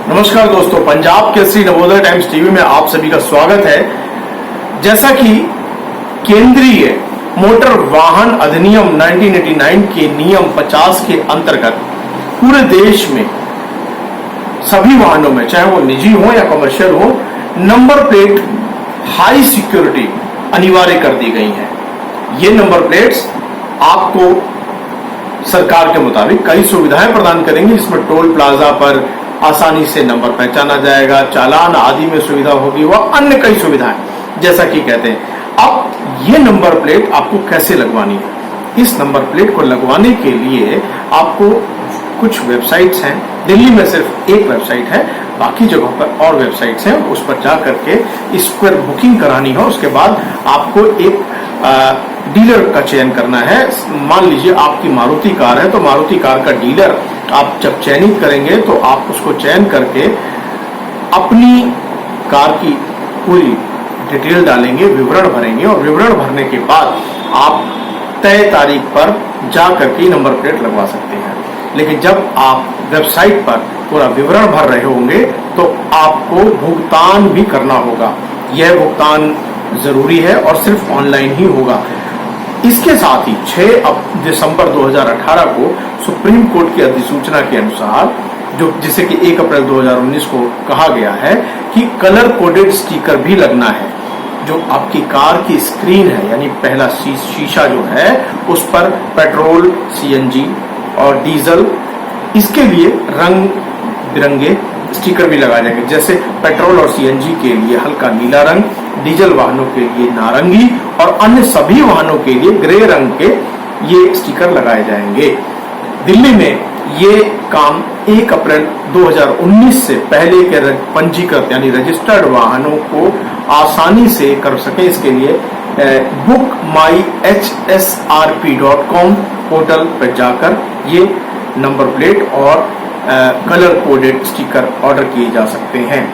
नमस्कार दोस्तों, Punjab Kesari Navodaya times TV में आप सभी का स्वागत है। जैसा कि केंद्रीय मोटर वाहन अधिनियम 1989 के नियम 50 के अंतर्गत पूरे देश में सभी वाहनों में, चाहे वो निजी हो या कमर्शियल हो, नंबर प्लेट हाई सिक्योरिटी अनिवार्य कर दी गई है। ये नंबर प्लेट्स आपको सरकार के मुताबिक कई सुविधाएं प्रदान करेंगी, जिसमें टोल प्लाजा पर आसानी से नंबर पहचाना जाएगा, चालान आदि में सुविधा होगी, वह अन्य कई सुविधाएं, जैसा कि कहते हैं। अब ये नंबर प्लेट आपको कैसे लगवानी है? इस नंबर प्लेट को लगवाने के लिए आपको कुछ वेबसाइट्स हैं। दिल्ली में सिर्फ एक वेबसाइट है, बाकी जगहों पर और वेबसाइट्स हैं। उस पर जा करके इसको बुकिंग करानी है। उसके बाद आपको एक डीलर का चयन करना है। मान लीजिए आपकी मारुति कार है, तो मारुति कार का डीलर आप जब चयनित करेंगे तो आप उसको चयन करके अपनी कार की पूरी डिटेल डालेंगे, विवरण भरेंगे, और विवरण भरने के बाद आप तय तारीख पर जा करके नंबर प्लेट लगवा सकते हैं। लेकिन जब आप वेबसाइट पर पूरा विवरण भर रहे होंगे तो आपको भुगतान भी करना होगा। यह भुगतान जरूरी है और सिर्फ ऑनलाइन ही होगा। इसके साथ ही 6 दिसंबर 2018 को सुप्रीम कोर्ट की अधिसूचना के अनुसार, जो जिसे कि 1 अप्रैल 2019 को कहा गया है कि कलर कोडेड स्टिकर भी लगना है। जो आपकी कार की स्क्रीन है, यानी पहला शीशा जो है, उस पर पेट्रोल, सीएनजी और डीजल, इसके लिए रंग बिरंगे स्टिकर भी लगाए जाएंगे। जैसे पेट्रोल और सीएनजी के लिए हल्का नीला रंग, डीजल वाहनों के लिए नारंगी और अन्य सभी वाहनों के लिए ग्रे रंग के ये स्टिकर लगाए जाएंगे। दिल्ली में ये काम 1 अप्रैल 2019 से पहले के पंजीकृत यानी रजिस्टर्ड वाहनों को आसानी से कर सके, इसके लिए bookmyhsrp.com पोर्टल पर जाकर ये नंबर प्लेट और कलर कोडेड स्टिकर ऑर्डर किए जा सकते हैं।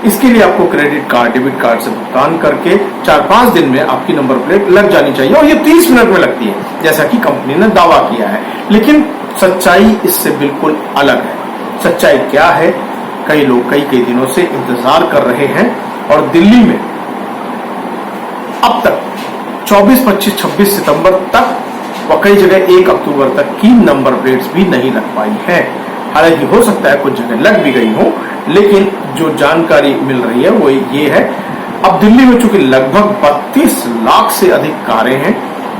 इसके लिए आपको क्रेडिट कार्ड, डेबिट कार्ड से भुगतान करके 4-5 दिन में आपकी नंबर प्लेट लग जानी चाहिए, और ये 30 मिनट में लगती है, जैसा कि कंपनी ने दावा किया है। लेकिन सच्चाई इससे बिल्कुल अलग है। सच्चाई क्या है? कई लोग कई दिनों से इंतजार कर रहे हैं, और दिल्ली में अब तक 24, 25, 26 सितंबर तक व कई जगह 1 अक्टूबर तक की नंबर प्लेट्स भी नहीं लग पाई है। हालांकि हो सकता है कुछ जगह लग भी गई हो, लेकिन जो जानकारी मिल रही है वो ये है, अब दिल्ली में चूंकि लगभग 32 लाख से अधिक कारें हैं,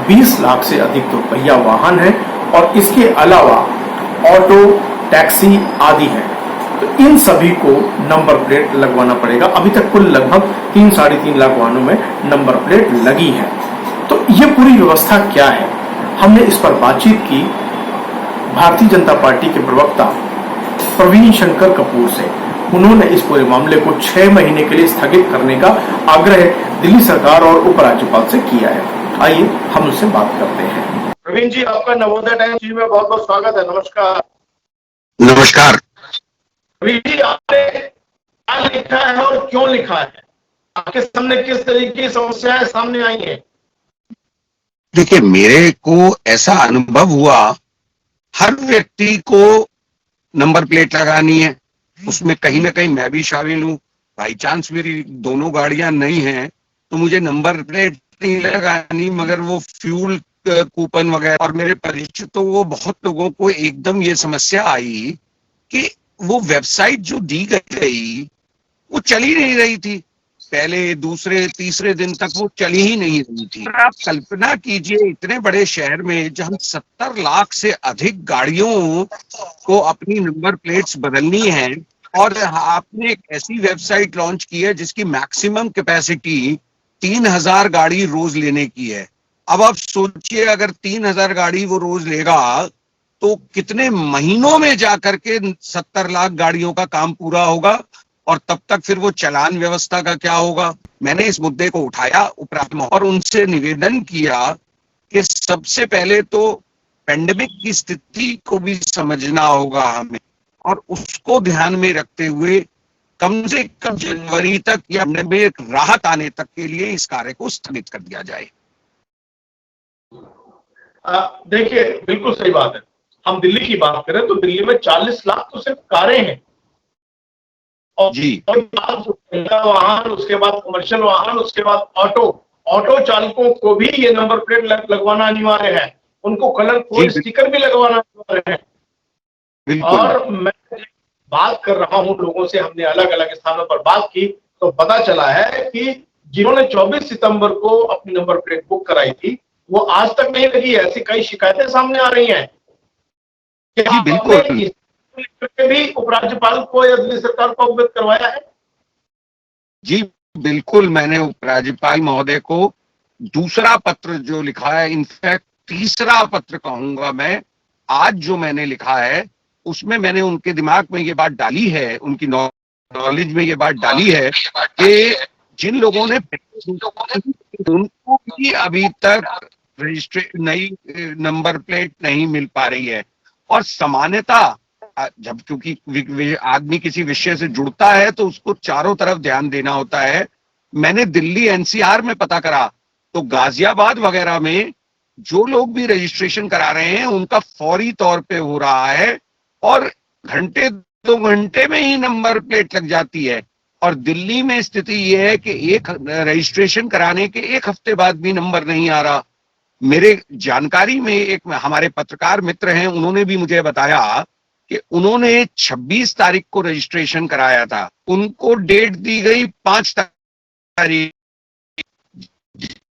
20 लाख से अधिक दोपहिया वाहन हैं, और इसके अलावा ऑटो, टैक्सी आदि हैं, तो इन सभी को नंबर प्लेट लगवाना पड़ेगा। अभी तक कुल लगभग 3-3.5 लाख वाहनों में नंबर प्लेट लगी है। तो ये पूरी व्यवस्था क्या है? हमने इस पर बातचीत की भारतीय जनता पार्टी के प्रवक्ता प्रवीण शंकर कपूर से। उन्होंने इस पूरे मामले को 6 महीने के लिए स्थगित करने का आग्रह दिल्ली सरकार और उपराज्यपाल से किया है। आइए हम उससे बात करते हैं। प्रवीण जी, आपका नवोदय टाइम्स में बहुत बहुत स्वागत है। नमस्कार। नमस्कार। प्रवीण जी, आपने क्या लिखा है और क्यों लिखा है? आपके सामने किस तरीके की समस्याएं सामने आई है? देखिए, मेरे को ऐसा अनुभव हुआ, हर व्यक्ति को नंबर प्लेट लगानी है, उसमें कहीं ना कहीं मैं भी शामिल हूँ। बाई चांस मेरी दोनों गाड़ियां नहीं हैं तो मुझे नंबर प्लेट नहीं लगानी, मगर वो फ्यूल कूपन वगैरह, और मेरे परिचितों को बहुत लोगों को एकदम ये समस्या आई कि वो वेबसाइट जो दी गई वो चल ही नहीं रही थी। पहले, दूसरे, तीसरे दिन तक वो चली ही नहीं रही थी। आप कल्पना कीजिए, इतने बड़े शहर में जहां 70 लाख से अधिक गाड़ियों को अपनी नंबर प्लेट्स बदलनी है, और आपने एक ऐसी वेबसाइट लॉन्च की है जिसकी मैक्सिमम कैपेसिटी 3000 गाड़ी रोज लेने की है। अब आप सोचिए, अगर 3000 गाड़ी वो रोज लेगा तो कितने महीनों में जाकर के 70 लाख गाड़ियों का काम पूरा होगा, और तब तक फिर वो चालान व्यवस्था का क्या होगा। मैंने इस मुद्दे को उठाया उपराज्यपाल और उनसे निवेदन किया कि सबसे पहले तो पेंडेमिक की स्थिति को भी समझना होगा हमें, और उसको ध्यान में रखते हुए कम से कम जनवरी तक या में राहत आने तक के लिए इस कार्य को स्थगित कर दिया जाए। देखिए, बिल्कुल सही बात है। हम दिल्ली की बात करें तो दिल्ली में 40 लाख तो सिर्फ कारें हैं। और जी वाहन, उसके बाद कमर्शियल वाहन, उसके बाद ऑटो चालकों को भी ये नंबर प्लेट लगवाना अनिवार्य है। उनको कलर जी कोड स्टिकर भी लगवाना अनिवार्य है। बिल्कुल। और मैं बात कर रहा हूं लोगों से, हमने अलग अलग स्थानों पर बात की तो पता चला है कि जिन्होंने 24 सितंबर को अपनी नंबर प्लेट बुक कराई थी वो आज तक नहीं लगी है। ऐसी कई शिकायतें सामने आ रही हैं। क्या जी आपने बिल्कुल। इस भी उपराज्यपाल को या दिल्ली सरकार को अवगत करवाया है? जी बिल्कुल, मैंने उपराज्यपाल महोदय को दूसरा पत्र जो लिखा है, इनफैक्ट तीसरा पत्र कहूंगा मैं, आज जो मैंने लिखा है उसमें मैंने उनके दिमाग में ये बात डाली है, उनकी नॉलेज में ये बात डाली है कि जिन लोगों ने उनको भी अभी तक नई नंबर प्लेट नहीं मिल पा रही है। और सामान्यतः जब क्योंकि आदमी किसी विषय से जुड़ता है तो उसको चारों तरफ ध्यान देना होता है। मैंने दिल्ली एनसीआर में पता करा तो गाजियाबाद वगैरह में जो लोग भी रजिस्ट्रेशन करा रहे हैं उनका फौरी तौर पे हो रहा है और घंटे 2 घंटे में ही नंबर प्लेट लग जाती है। और दिल्ली में स्थिति यह है कि एक रजिस्ट्रेशन कराने के 1 हफ्ते बाद भी नंबर नहीं आ रहा। मेरे जानकारी में एक हमारे पत्रकार मित्र हैं, उन्होंने भी मुझे बताया कि उन्होंने 26 तारीख को रजिस्ट्रेशन कराया था, उनको डेट दी गई 5 तारीख।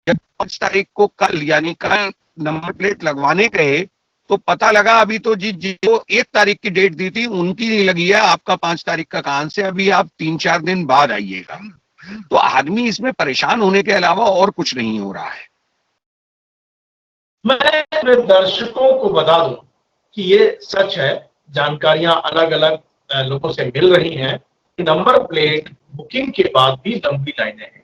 जब 5 तारीख को कल यानी कल नंबर प्लेट लगवाने गए तो पता लगा अभी तो जी जो 1 तारीख की डेट दी थी उनकी नहीं लगी है, आपका 5 तारीख का कहां से, अभी आप 3-4 दिन बाद आइएगा। तो आदमी इसमें परेशान होने के अलावा और कुछ नहीं हो रहा है। मैं अपने दर्शकों को बता दूं कि ये सच है, जानकारियां अलग अलग लोगों से मिल रही हैं। नंबर प्लेट बुकिंग के बाद भी लंबी लाइनें हैं।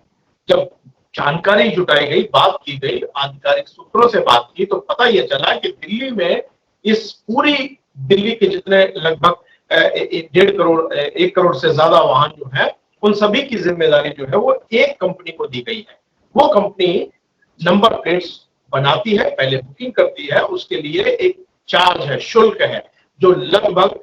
जब जानकारी जुटाई गई, बात की गई, आधिकारिक सूत्रों से बात की तो पता यह चला कि दिल्ली में इस पूरी दिल्ली के जितने लगभग 1 करोड़ से ज्यादा वाहन जो है उन सभी की जिम्मेदारी जो है वो एक कंपनी को दी गई है। वो कंपनी नंबर प्लेट्स बनाती है, पहले बुकिंग करती है, उसके लिए एक चार्ज है, शुल्क है, जो लगभग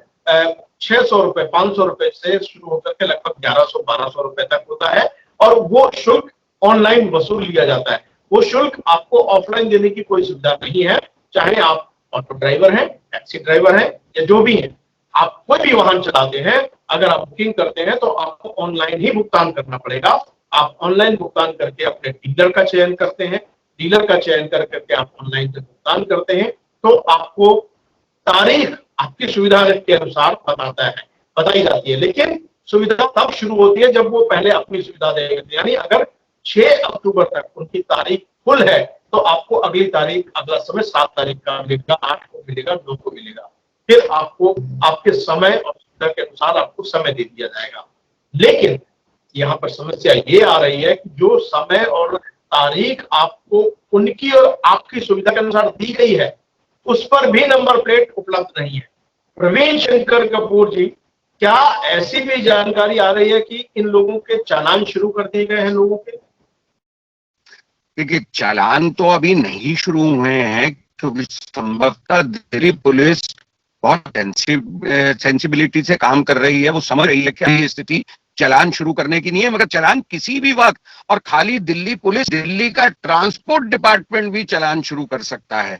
600 रुपए 500 रुपए से शुरू होकर के लगभग 1100-1200 रुपए तक होता है। और वो शुल्क ऑनलाइन वसूल लिया जाता है। वो शुल्क आपको ऑफलाइन देने की कोई सुविधा नहीं है। चाहे आप ऑटो ड्राइवर हैं, टैक्सी ड्राइवर हैं या जो भी हैं, आप कोई भी वाहन चलाते हैं, अगर आप बुकिंग करते हैं तो आपको ऑनलाइन ही भुगतान करना पड़ेगा। आप ऑनलाइन भुगतान करके अपने डीलर का चयन करते हैं, डीलर का चयन करके आप ऑनलाइन से भुगतान करते हैं तो आपको तारीख आपकी सुविधा के अनुसार बताई जाती है। लेकिन सुविधा तब शुरू होती है जब वो पहले अपनी सुविधा देंगे। यानी अगर 6 अक्टूबर तक उनकी तारीख फुल है तो आपको अगली तारीख, अगला समय 7 तारीख का मिलेगा, 8 को मिलेगा, 9 को मिलेगा। फिर आपको आपके समय और सुविधा के अनुसार आपको समय दे दिया जाएगा। लेकिन यहाँ पर समस्या ये आ रही है कि जो समय और तारीख आपको उनकी और आपकी सुविधा के अनुसार दी गई है उस पर भी नंबर प्लेट उपलब्ध नहीं है। प्रवीण शंकर कपूर जी, क्या ऐसी भी जानकारी आ रही है कि इन लोगों के चालान शुरू कर दिए गए हैं लोगों के? देखिए, चालान तो अभी नहीं शुरू हुए हैं क्योंकि संभवतः दिल्ली पुलिस बहुत सेंसिबिलिटी से काम कर रही है। वो समझ रही है कि ये स्थिति चालान शुरू करने की नहीं है, मगर चालान किसी भी वक्त, और खाली दिल्ली पुलिस, दिल्ली का ट्रांसपोर्ट डिपार्टमेंट भी चालान शुरू कर सकता है।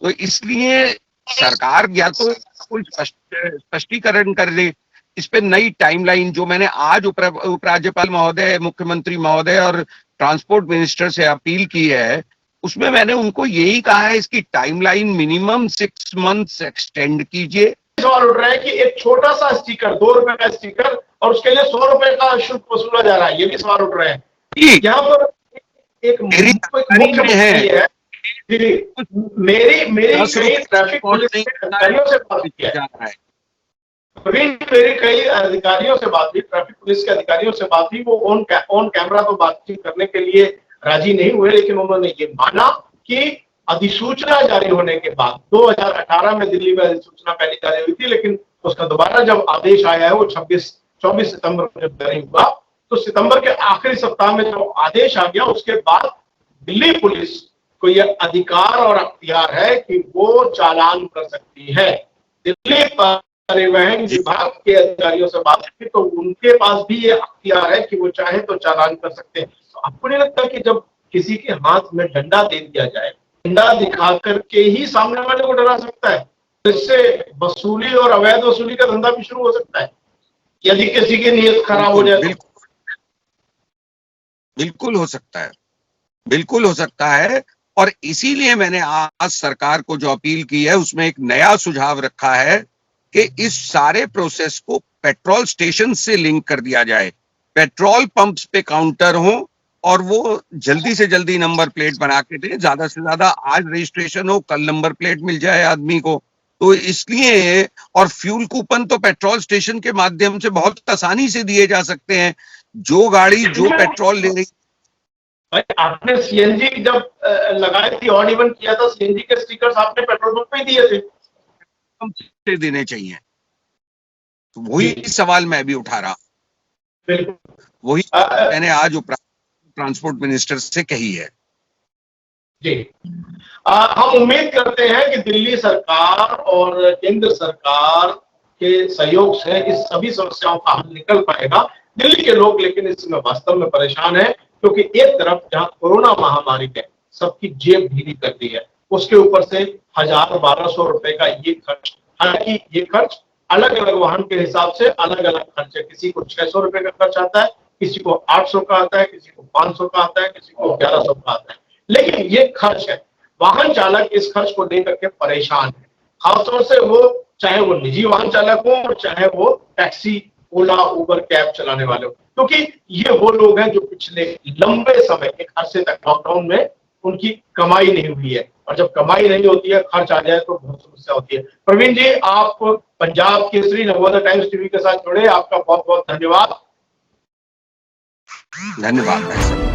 तो इसलिए सरकार या तो कोई स्पष्टीकरण कर दे इस पे, नई टाइमलाइन जो मैंने आज उपराज्यपाल महोदय, मुख्यमंत्री महोदय और ट्रांसपोर्ट मिनिस्टर से अपील की है, उसमें मैंने उनको यही कहा है इसकी टाइमलाइन मिनिमम 6 मंथ्स एक्सटेंड कीजिए। सवाल उठ रहा है कि एक छोटा सा स्टिकर, 2 रुपए का स्टिकर, और उसके लिए 100 रुपए का शुल्क वसूला जा रहा है, ये भी सवाल उठ रहे हैं। यहाँ पर एक मुख्य है, मेरी कई ट्रैफिक पुलिस के अधिकारियों से बात की है, मेरी कई अधिकारियों से बात हुई, ट्रैफिक पुलिस के अधिकारियों से बात हुई। वो ऑन कैमरा तो बातचीत करने के लिए राजी नहीं हुए, लेकिन उन्होंने ये माना कि अधिसूचना जारी होने के बाद 2018 में दिल्ली में अधिसूचना पहले जारी हुई थी, लेकिन उसका दोबारा जब आदेश आया है वो 24 सितंबर को जब जारी हुआ, तो सितंबर के आखिरी सप्ताह में जब आदेश आ गया उसके बाद दिल्ली पुलिस को यह अधिकार और अख्तियार है कि वो चालान कर सकती है। दिल्ली परिवहन विभाग के अधिकारियों से बात की तो उनके पास भी ये अख्तियार है कि वो चाहे तो चालान कर सकते हैं। तो आपको नहीं लगता कि जब किसी के हाथ में डंडा दे दिया जाए, डंडा दिखा करके ही सामने वाले को डरा सकता है, तो इससे वसूली और अवैध वसूली का धंधा भी शुरू हो सकता है यदि किसी की नीयत खराब हो जाए। बिल्कुल हो सकता है, बिल्कुल हो सकता है। और इसीलिए मैंने आज सरकार को जो अपील की है उसमें एक नया सुझाव रखा है कि इस सारे प्रोसेस को पेट्रोल स्टेशन से लिंक कर दिया जाए, पेट्रोल पंप्स पे काउंटर हो और वो जल्दी से जल्दी नंबर प्लेट बना के दे, ज्यादा से ज्यादा आज रजिस्ट्रेशन हो, कल नंबर प्लेट मिल जाए आदमी को। तो इसलिए, और फ्यूल कूपन तो पेट्रोल स्टेशन के माध्यम से बहुत आसानी से दिए जा सकते हैं। जो गाड़ी जो पेट्रोल ले रही, भाई आपने सीएनजी जब लगाई थी, ऑड इवन किया था, सीएनजी के स्टिकर्स आपने पेट्रोल पंप पे दिए थे, से देने चाहिए। तो वही सवाल मैं भी उठा रहा, वही मैंने आज ट्रांसपोर्ट मिनिस्टर से कही है। जी हम उम्मीद करते हैं कि दिल्ली सरकार और केंद्र सरकार के सहयोग से इस सभी समस्याओं का हल निकल पाएगा। दिल्ली के लोग लेकिन इसमें वास्तव में परेशान है, क्योंकि एक तरफ जहां कोरोना महामारी ने सबकी जेब ढीली कर दी है, उसके ऊपर से 1000-1200 रुपए का ये खर्च, हालांकि ये खर्च अलग अलग वाहन के हिसाब से अलग अलग खर्च है। किसी को 600 रुपए का खर्च आता है, किसी को 800 का आता है, किसी को 500 का आता है, किसी को 1100 का आता है, लेकिन ये खर्च है। वाहन चालक इस खर्च को लेकर के परेशान है, खासतौर से वो, चाहे वो निजी वाहन चालक हो और चाहे वो टैक्सी, ओला, उबर, कैब चलाने वाले हो, क्योंकि ये वो लोग हैं जो पिछले लंबे समय एक अरसे तक लॉकडाउन में उनकी कमाई नहीं हुई है, और जब कमाई नहीं होती है, खर्च आ जाए तो बहुत समस्या होती है। प्रवीण जी, आप पंजाब केसरी नवोदय टाइम्स टीवी के साथ जुड़े, आपका बहुत बहुत धन्यवाद। धन्यवाद।